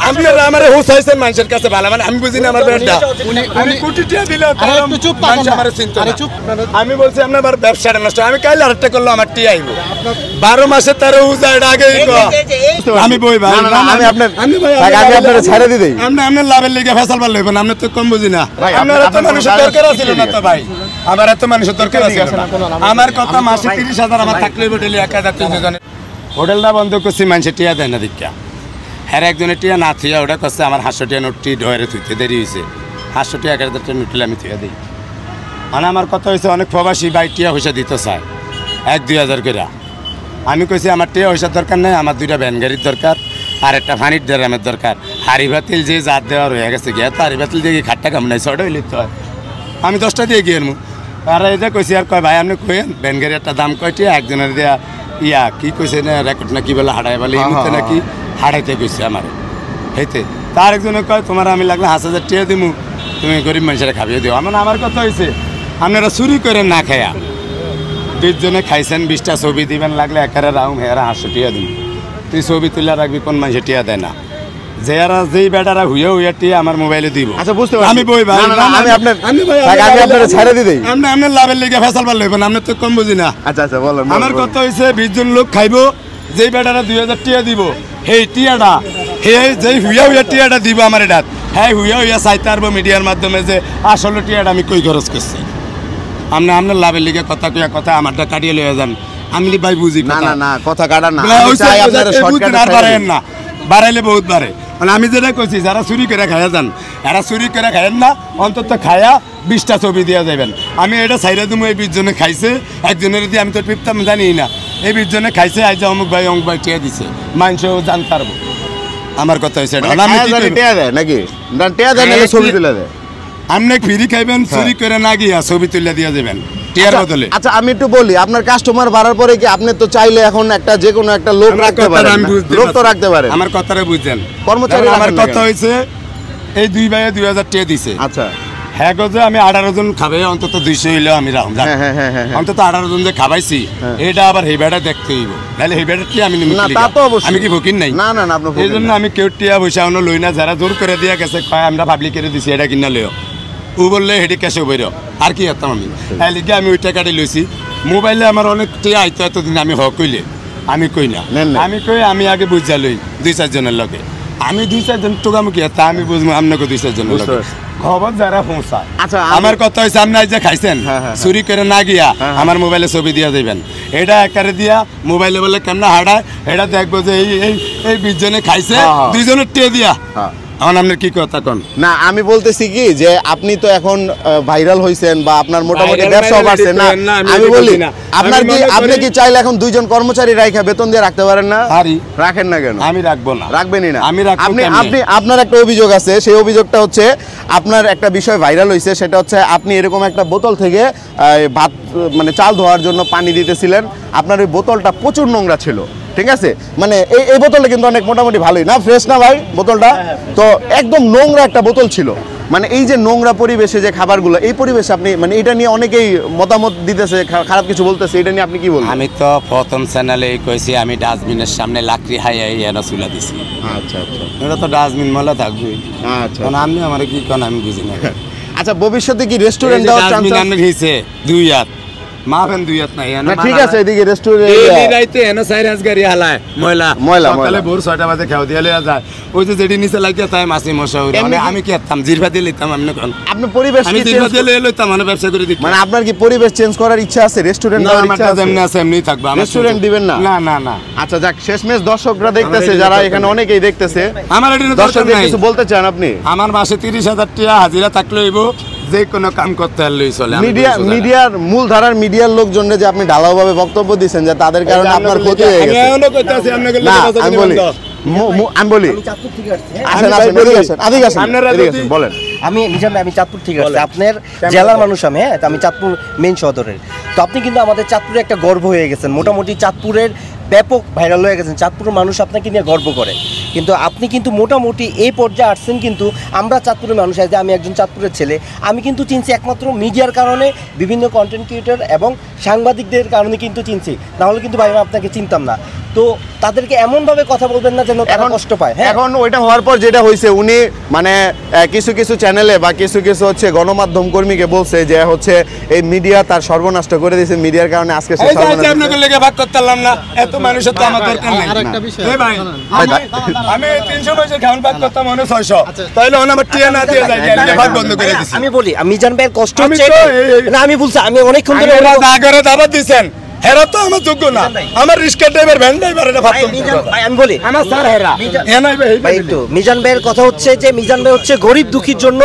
আপনারা আমারে হুসাইছেন মানুষের কাছে ভালো মানে আমি বুঝি না আমার ব্যাপারটা আমি কোটি টাকা দিলে একটু চুপ থাকুন আমারে চিন্তা আরে চুপ আমি বলছি আপনার আমার ব্যবসাটা নষ্ট আমি কাল আরেকটা করলো আমার টি আইবো 12 মাসে 13 হুজার আগে আমি বই ভাই আমি আপনার আমি আপনারে ছেড়ে দি দেই আপনি লাভের লেগে ফেসাল বার লইবেন আপনি তো কম বুঝি না আপনার তো মানুষের দরকার ছিল না তো ভাই আমার এত মানুষের দরকার আছে আমার কথা মাসে 30,000 আমার থাকলে হোটেলে 1,300 জনের হোটেলটা বন্ধ করছি মানুষের টিয়া দেয় না দীক্ষা হ্যাঁ একজনের টিয়া না থিয়া ওটা করছে আমার 500 টিয়া নোটটি ঢয়েরে থুইতে দেরি হয়েছে 500 টিয়া 1,000 টিয়া নোটলে আমি থুয়া দিই মানে আমার কথা হয়েছে অনেক প্রবাসী বাই টিয়া পয়সা দিতে চায় 1-2 হাজার করে আমি কইছি আমার টিয়া পয়সার দরকার নেই আমার 2টা ভ্যান গাড়ির দরকার আর একটা ফানির ড্রামের দরকার হাড়ি বাতিল যে জাত দেওয়া রয়ে গেছে গিয়া তো হাড়ি বাতিল দিয়ে খাট্টা কাম নাই 6টা হইলে তো হয় আমি 10টা দিয়ে গিয়ে আর এটা কইছি আর কয় ভাই আপনি কইেন ভ্যান গাড়ি একটা দাম কয়টি একজনের দেয়া ইয়া কি কইছে না রেকর্ড না কি বলে হাড়াই বলে এমনিতে নাকি হাড়াইতে কইছে আমার হেতে তার একজনে কয় তোমার আমি লাগলে 5,000 টাকা দিমু তুমি গরিব মানুষেরা খাবিয়ে দিও আমার কথা হয়েছে আপনারা চুরি করে না খায়া 20 জনে খাইছেন 20টা ছবি দিবেন লাগলে একারে রাউম হেয়ারা 500 টাকা দিন তুই ছবি তুলে রাখবি কোন মানুষের টিয়া দেয় না যারা যেই বেটারা হুইয়া টিয়া আমার মোবাইলে দিব আচ্ছা বুঝতে পারছি আমি বই ভাই আমি আপনারে ছেড়ে দি দেই আপনি লাভের লেগে ফেসাল বার লইবেন আপনি তো কম বুঝি না আচ্ছা আচ্ছা বলেন আমার কথা হইছে 20 জন লোক খাইবো যেই বেটারা 2,000 টাকা দিব সেই টিয়াটা যেই হুইয়া টিয়াটা দিব আমার এটা হ্যাঁ হুইয়া চাইতে পারবো মিডিয়ার মাধ্যমে যে আসলে টিয়াটা আমি কই খরচ করছি আপনার লাভের লিগে কথা কইয়া কথা আমারটা কাটিয়ে লইয়া যান আমি ভাই বুঝি না না না কথা কাটা না আমি চাই আপনারা শর্টকাট আর বাড়ায়েন না বাড়াইলে বহুত বাড়ে মানে আমি যেটা কইছি যারা চুরি করে খাইয়া যান এরা চুরি করে খাইয়েন না অন্তত খায়া 20টা ছবি দিয়া যাবেন আমি এটা ছাইরা দিমু এই 20 জনে খাইছে একজনের দিয়ে আমি তো টিপতাম জানি না এই 20 জনে খাইছে আজ অমুক ভাই টিয়া দিছে মানুষও জানতে পারবো আমার কথা হইছে আমি কি টিয়া দেয় নাকি না টিয়া দেয় নাকি ছবি তুলে দেয় আপনি ফ্রি খাইবেন চুরি করে না গিয়া ছবি তুলে দিয়া যাবেন টিয়ার বদলে আচ্ছা আমি একটু বলি আপনার কাস্টমার বাড়ার পরে কি আপনি তো চাইলে এখন একটা যে কোনো একটা লোক রাখতে পারেন লোক তো রাখতে পারেন আমার কথাটা বুঝছেন কর্মচারী আমার কথা হইছে এই 2 ভাইয়ে 2,000 টাকা দিছে আচ্ছা হ্যাঁ গো আমি 18 জন খাবে অন্তত 200 হইলেও আমি রাখুন অন্তত 18 জন যে খাবাইছি এটা আবার হেবেটা দেখতে হইব নাহলে হেবেটা কি আমি আমি কি ভকিন নাই না না না আপনি এই জন্য আমি কেউ টিয়া পয়সা অন্য লই না যারা জোর করে দিয়া গেছে কয় আমরা পাবলিক করে দিছি এটা কিনা লইও ও বললে হেঁটে ক্যাশে বইর আর কি হতাম আমি হ্যাঁ লিখে আমি ওই টাকাটি লইছি মোবাইলে আমার অনেক টিয়া আইতো এতদিন আমি কইলে আমি কই না আমি কই আমি আগে বুঝা লই 2-4 জনের লগে আমি 2-4 জন টোকামুখী তা আমি বুঝবো আপনাকে 2-4 জনের লগে খবর যারা পৌঁছায় আচ্ছা আমার কথা হয়েছে আপনি যে খাইছেন চুরি করে না গিয়া আমার মোবাইলে ছবি দিয়া যাবেন এটা একারে দিয়া মোবাইলে বলে কেমন হাঁটায় এটা দেখবো যে এই 20 জনে খাইছে 2 জনের টিয়া দিয়া এখন আপনার কি কথা কোন না আমি বলতেছি কি যে আপনি তো এখন ভাইরাল হইছেন বা আপনার মোটামুটি ব্যবসা বাড়ছে না আমি বলি আপনি কি চাইলে এখন 2 জন কর্মচারী রাখা বেতন দিয়ে রাখতে পারেন না রাখেন না কেন আমি রাখবো না রাখবেনই না আপনি আপনার একটা অভিযোগ আছে সেই অভিযোগটা হচ্ছে আপনার একটা বিষয় ভাইরাল হইছে সেটা হচ্ছে আপনি এরকম একটা বোতল থেকে ভাত মানে চাল ধোয়ার জন্য পানি দিতেছিলেন আপনার ওই বোতলটা প্রচুর নোংরা ছিল ঠিক আছে মানে এই বোতলটা কিন্তু অনেক মোটামুটি ভালোই না ফ্রেশ না ভাই বোতলটা তো একদম নোংরা একটা বোতল ছিল মানে এই যে নোংরা পরিবেশে যে খাবারগুলো এই পরিবেশে আপনি মানে এটা নিয়ে অনেকেই মতামত দিতেছে খারাপ কিছু বলতেছে এটা নিয়ে আপনি কি বলবেন আমি তো প্রথম চ্যানেলে কইছি আমি ডাস্টবিনের সামনে লাকড়ি হাইয়াই এনে চুলা দিছি আচ্ছা আচ্ছা এটা তো ডাস্টবিন মলা থাকবে আচ্ছা কারণ আপনি আমারে কি কোন আমি বুঝি না আচ্ছা ভবিষ্যতে কি রেস্টুরেন্ট দেওয়ার চান্স আছে ডাস্টবিন হইছে 2 হাত মাফেন 2 হাত নাই না ঠিক আছে এদিকে রেস্টুরেন্ট এই রাইতে এনে সাইরাস গাড়ি হালায় ময়লা সকালে ভোর 6টা বাজে খাও দিয়া লয়া যায় ওই যে যেডি নিচে লাগিয়া তাই মাছি মশা হইরে মানে আমি কি করতাম জিরফা দিয়ে লইতাম আপনি কোন আপনি পরিবেশ আমি জিরফা দিয়ে লইতাম মানে ব্যবসা করে দিতাম মানে আপনার কি পরিবেশ চেঞ্জ করার ইচ্ছা আছে রেস্টুরেন্ট দেওয়ার ইচ্ছা আছে যেমনি আছে এমনি থাকবে রেস্টুরেন্ট দিবেন না না না না আচ্ছা যাক শেষমেশ দর্শকরা দেখতেছে যারা এখানে অনেকেই দেখতেছে আমার এটা দর্শকদের কিছু বলতে চান আপনি আমার মাসে 30,000 টাকা হাজিরা থাকলে হইব যে কোনো কাম করতে হলেই চলে মিডিয়ার মূলধারার মিডিয়ার লোকজনকে যে আপনি ঢালাওভাবে বক্তব্য দিচ্ছেন যে তাদের কারণে আপনার ক্ষতি হয়ে গেছে আমি বলি বলেন আমি চাঁদপুর ঠিক আছে আপনার জেলার মানুষ আমি হ্যাঁ আমি চাঁদপুর মেইন শহরের তো আপনি কিন্তু আমাদের চাঁদপুরে একটা গর্ব হয়ে গেছেন মোটামুটি চাঁদপুরের ব্যাপক ভাইরাল হয়ে গেছেন চাঁদপুরের মানুষ আপনাকে নিয়ে গর্ব করে কিন্তু আপনি কিন্তু মোটামুটি এই পর্যায়ে আসছেন কিন্তু আমরা চাঁদপুরের মানুষ আছে আমি একজন চাঁদপুরের ছেলে আমি কিন্তু চিনছি একমাত্র মিডিয়ার কারণে বিভিন্ন কন্টেন্ট ক্রিয়েটর এবং সাংবাদিকদের কারণে কিন্তু চিনছি নাহলে কিন্তু ভাই আপনাকে চিনতাম না তো তাদেরকে এমন ভাবে কথা বলবেন না যেন তারা কষ্ট পায়। হ্যাঁ, এখন ওইটা হওয়ার পর যেটা হয়েছে, উনি মানে কিছু কিছু চ্যানেলে বা কিছু কিছু হচ্ছে গণমাধ্যম কর্মীকে বলছে যে হচ্ছে এই মিডিয়া তার সর্বনাশ করে দিয়েছে, মিডিয়ার কারণে আজকে সে সর্বনাশ। আপনাকে লেগে ভাগ করতেলাম না, এত মানুষের তো আমার দরকার নেই। আরেকটা বিষয়, এই ভাই, আমি 300 পয়সা খাওয়ান ভাগ করতাম মনে 600, তাইলে ওনা আমার টিয়া না দিয়ে যায় গেলে ভাগ বন্ধ করে দিছি। আমি বলি মিজান ভাইয়ের কষ্ট আমি হচ্ছে তো না, আমি বলছি আমি অনেকক্ষণ ধরে আপনারা দাগরে দাবাত দিছেন, হেরা তো আমার যোগ্য না, আমার রিস্কা ড্রাইভার ভ্যান ড্রাইভার এটা ভাই, ভাবতাম। মিজান ভাই আমি বলি আমার স্যার হেরা এ নাই ভাই, ভাই একটু মিজান ভাইয়ের কথা হচ্ছে যে মিজান ভাই হচ্ছে গরিব দুঃখীর জন্য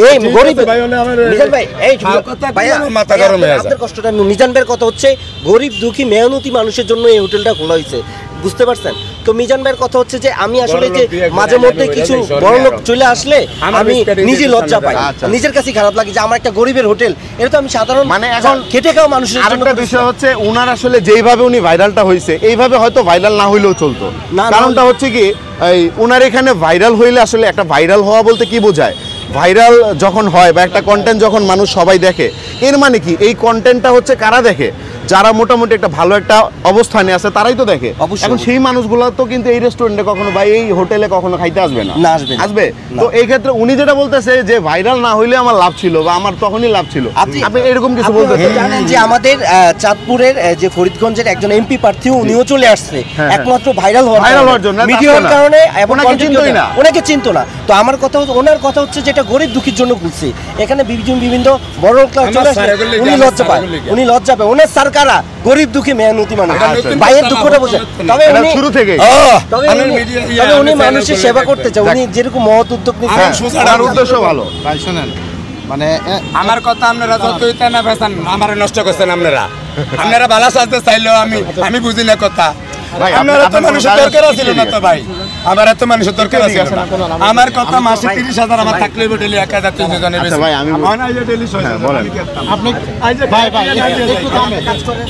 এই গরিব ভাই ওনে আমার মিজান ভাই এই কথা ভাইয়া, বলে মাথা গরম হয়ে যায়। আপনার কষ্টটা মিজান ভাইয়ের কথা হচ্ছে গরিব দুঃখী মেহনতি মানুষের জন্য এই হোটেলটা খোলা হয়েছে, বুঝতে পারছেন? তো মিজান ভাইয়ের কথা হচ্ছে যে আমি আসলে যে মাঝে মধ্যে কিছু বড় লোক চলে আসলে আমি নিজে লজ্জা পাই, নিজের কাছে খারাপ লাগে যে আমার একটা গরিবের হোটেল, এটা তো আমি সাধারণ মানে এখন খেটে খাওয়া মানুষের জন্য। আরেকটা বিষয় হচ্ছে উনার আসলে যেইভাবে উনি ভাইরালটা হয়েছে এইভাবে হয়তো ভাইরাল না হইলেও চলতো। না, কারণটা হচ্ছে কি, এই উনার এখানে ভাইরাল হইলে আসলে একটা ভাইরাল হওয়া বলতে কি বোঝায়, ভাইরাল যখন হয় বা একটা কন্টেন্ট যখন মানুষ সবাই দেখে, এর মানে কি এই কন্টেন্টটা হচ্ছে কারা দেখে, যারা মোটামুটি একটা ভালো একটা অবস্থানে আছে তারাই তো দেখে। অবশ্যই। এখন সেই মানুষগুলো তো কিন্তু এই রেস্টুরেন্টে কখনো বা এই হোটেলে কখনো খাইতে আসবে না, না, আসবে না। আসবে না। তো এই ক্ষেত্রে উনি যেটা বলতেছে যে ভাইরাল না হইলে আমার লাভ ছিল বা আমার তখনই লাভ ছিল, আপনি এরকম কিছু আপনি বলতে হয়তো জানেন যে আমাদের চাঁদপুরের যে ফরিদগঞ্জের একজন এমপি প্রার্থী উনিও চলে আসছে হ্যাঁ। একমাত্র ভাইরাল হওয়ার জন্য, মিডিয়ার তার কারণে, এবং ওনাকে content চিনতোই না। ওনাকে চিনতো না। তো আমার কথা হচ্ছে, ওনার কথা হচ্ছে যেটা গরিব দুঃখীর জন্য বলছি, এখানে বিভিন্ন বড় ক্লাস চলে আসলে উনি লজ্জা পায়, উনি লজ্জা পায়। ওনার সরকারা গরিব দুঃখী মেহনতি মানুষ, ভাইয়ের দুঃখটা বোঝে। তবে এটা উনি শুরু থেকে তবে উনি মানুষের সেবা করতে চায়, উনি যেরকম মহৎ উদ্যোগ নিচ্ছে। তার উদ্দেশ্য ভালো। ভাই শোনেন, মানে আমার কথা আপনারা যতই তা না বেসান, আমার নষ্ট করছেন আপনারা। আপনারা ভালো সাজতে চাইলেও আমি বুঝি না কথা। ভাই, আপনারা তো আপনার মানুষের কোনো দরকার জায়গা ছিল না তো ভাই, আমার এত মানুষের দরকার ছিল না। আমার কথা মাসে 30,000 আমার থাকলে ডেলি 1,300 জনের বেশি। আচ্ছা ভাই, আমি ডেলি 600 বলেন। আমি করতাম। আপনি ভাই একটু থামেন,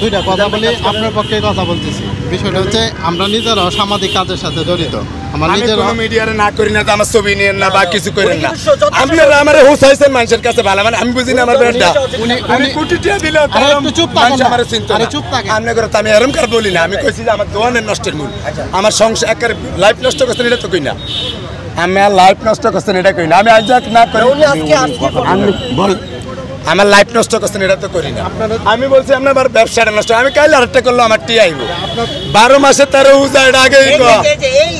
দুইটা কথা বলি, আপনার পক্ষে কথা বলতেছি। বিষয়টা হচ্ছে আমরা নিজেরাও সামাজিক কাজের সাথে জড়িত, আমার আমি নিজেরা কোনো মিডিয়ারে না করি না, তো আমার ছবি নিয়ে না বা কিছু করেন না। আপনারা আমার হুসাইছেন মানুষের কাছে ভালো, মানে আমি বুঝি না আমার ব্যাপারটা। আমি কোটি টাকা দিলে আরে একটু চুপ থাকেন মানুষ না। আমার চিন্তা আরে না। চুপ থাকেন। আপনি করে তো আমি এরম কার বলি না, আমি কইছি যে আমার দোয়ানের নষ্টের মূল, আমার সংসার একের লাইফ নষ্ট করছেন এটা তো কই না, আমি আর লাইফ নষ্ট করছেন এটা কই না। আমি আজ না করি, উনি আজকে আমি বল আমার লাইফ নষ্ট করছেন এটা তো করি না। আমি বলছি আপনার আমার ব্যবসাটা নষ্ট, আমি কাইলে আরেকটা করলো আমার টি আইব 12 মাসে 13 উজা এটা আগে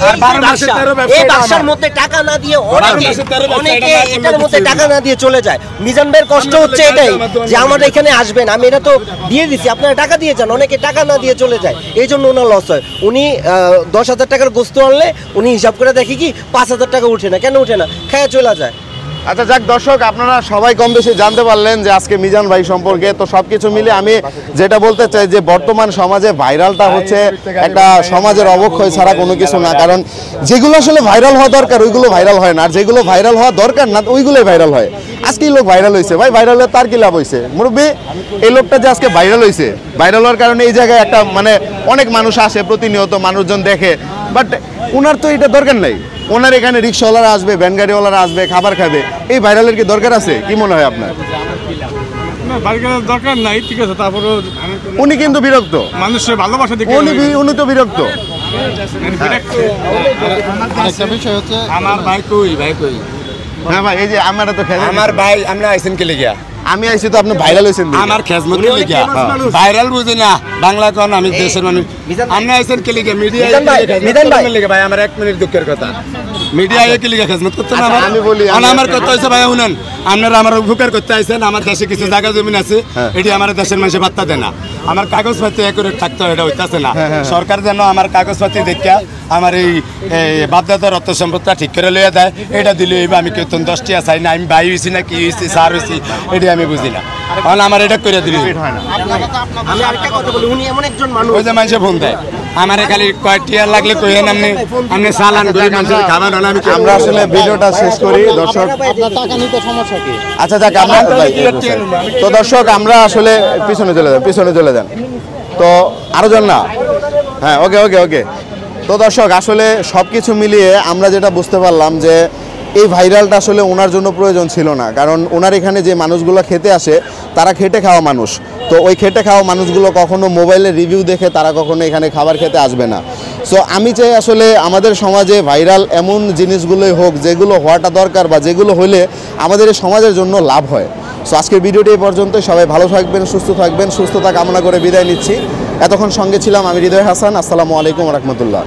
আর 12 মাসে 13 এই ব্যবসা ব্যবসার মধ্যে টাকা না দিয়ে অনেকে মাসে 13 ব্যবসা, অনেকে এটা না করলে এটার মধ্যে কিছুই টাকা না দিয়ে চলে যায়। মিজান ভাইয়ের কষ্ট হচ্ছে এটাই যে আমার এখানে আসবেন, আমি এটা তো দিয়ে দিছি, আপনারা টাকা দিয়ে যান, অনেকে টাকা না দিয়ে চলে যায়, এই জন্য ওনার লস হয়। উনি 10,000 টাকার গোস্ত আনলে উনি হিসাব করে দেখি কি 5,000 টাকা উঠে না, কেন উঠে না, খায়া চলে যায়। আচ্ছা যাক দর্শক, আপনারা সবাই কম বেশি জানতে পারলেন যে আজকে মিজান ভাই সম্পর্কে। তো সবকিছু মিলে আমি যেটা বলতে চাই যে বর্তমান সমাজে ভাইরালটা হচ্ছে একটা সমাজের অবক্ষয় ছাড়া কোনো কিছু না। কারণ যেগুলো আসলে ভাইরাল হওয়া দরকার ওইগুলো ভাইরাল হয় না, আর যেগুলো ভাইরাল হওয়া দরকার না ওইগুলোই ভাইরাল হয়। আজকে এই লোক ভাইরাল হয়েছে, ভাই ভাইরাল হয়ে তার কি লাভ হয়েছে? মুরব্বী, এই লোকটা যে আজকে ভাইরাল হয়েছে, ভাইরাল হওয়ার কারণে এই জায়গায় একটা মানে অনেক মানুষ আসে, প্রতিনিয়ত মানুষজন দেখে, বাট ওনার তো এটা দরকার নাই। ওনার এখানে রিক্সাওয়ালারা আসবে, ভ্যান গাড়িওয়ালারা আসবে, খাবার খাবে, এই ভাইরালের কি দরকার আছে? কি মনে হয় আপনার? দরকার নাই, ঠিক আছে, তারপরে উনি কিন্তু বিরক্ত, মানুষের ভালোবাসা দেখে উনি তো বিরক্ত। আরেকটা বিষয় হচ্ছে আমার ভাই কই হ্যাঁ ভাই, এই যে আমরা তো আমার ভাই আপনি আইছেন কে লিগা? আমি আইছি তো আপনি ভাইরাল হয়েছেন দেখে। আমার খেজমত কে লিগা? ভাইরাল বুঝি না, বাংলা কোন আমি দেশের মানুষ। আপনি আইছেন কে লিগা? মিডিয়া লিগা ভাই, আমার 1 মিনিট দুঃখের কথা। মিডিয়া কে লিগা খেজমত করতে না? আমি বলি, আমার কথা হইছে ভাই শুনেন, আপনারা আমার উপকার করতে আইছেন, আমার দেশে কিছু জায়গা জমিন আছে, এটি আমার দেশের মানুষে পাত্তা দেয় না। আমার কাগজপাতি একুরেট থাকতে হয়, এটা হইতাছে না। সরকার যেন আমার কাগজপাতি দেখা আমার এই বাপদাদার অর্থ সম্পদটা ঠিক করে লইয়া দেয়, এটা দিলে আমি কেউ 10 টাকা চাই না, আমি ভাই হয়েছি না কি হয়েছি, সার হয়েছি, এটি আমি বুঝি না। কারণ আমার এটা করে দিলে আমি আরেকটা কথা বলি, উনি এমন একজন মানুষ, ওই যে মানুষে ফোন দেয় আমার খালি কয়েকটিয়ার লাগলে কইেন আপনি চালান করে মানুষের খাবার হলে আমি আমরা আসলে ভিডিওটা শেষ করি দর্শক। আপনার টাকা নিতে সমস্যা কি? আচ্ছা যাক, আমরা তো দর্শক আমরা আসলে পিছনে চলে যান তো আরো জন না, হ্যাঁ ওকে। তো দর্শক আসলে সব কিছু মিলিয়ে আমরা যেটা বুঝতে পারলাম যে এই ভাইরালটা আসলে ওনার জন্য প্রয়োজন ছিল না। কারণ ওনার এখানে যে মানুষগুলো খেতে আসে তারা খেটে খাওয়া মানুষ, তো ওই খেটে খাওয়া মানুষগুলো কখনো মোবাইলে রিভিউ দেখে তারা কখনো এখানে খাবার খেতে আসবে না। সো আমি চাই আসলে আমাদের সমাজে ভাইরাল এমন জিনিসগুলোই হোক যেগুলো হওয়াটা দরকার বা যেগুলো হলে আমাদের এই সমাজের জন্য লাভ হয়। সো আজকের ভিডিওটি এই পর্যন্ত। সবাই ভালো থাকবেন, সুস্থতা কামনা করে বিদায় নিচ্ছি। এতক্ষণ সঙ্গে ছিলাম আমি হৃদয় হাসান। আসসালামু আলাইকুম রহমতুল্লাহ।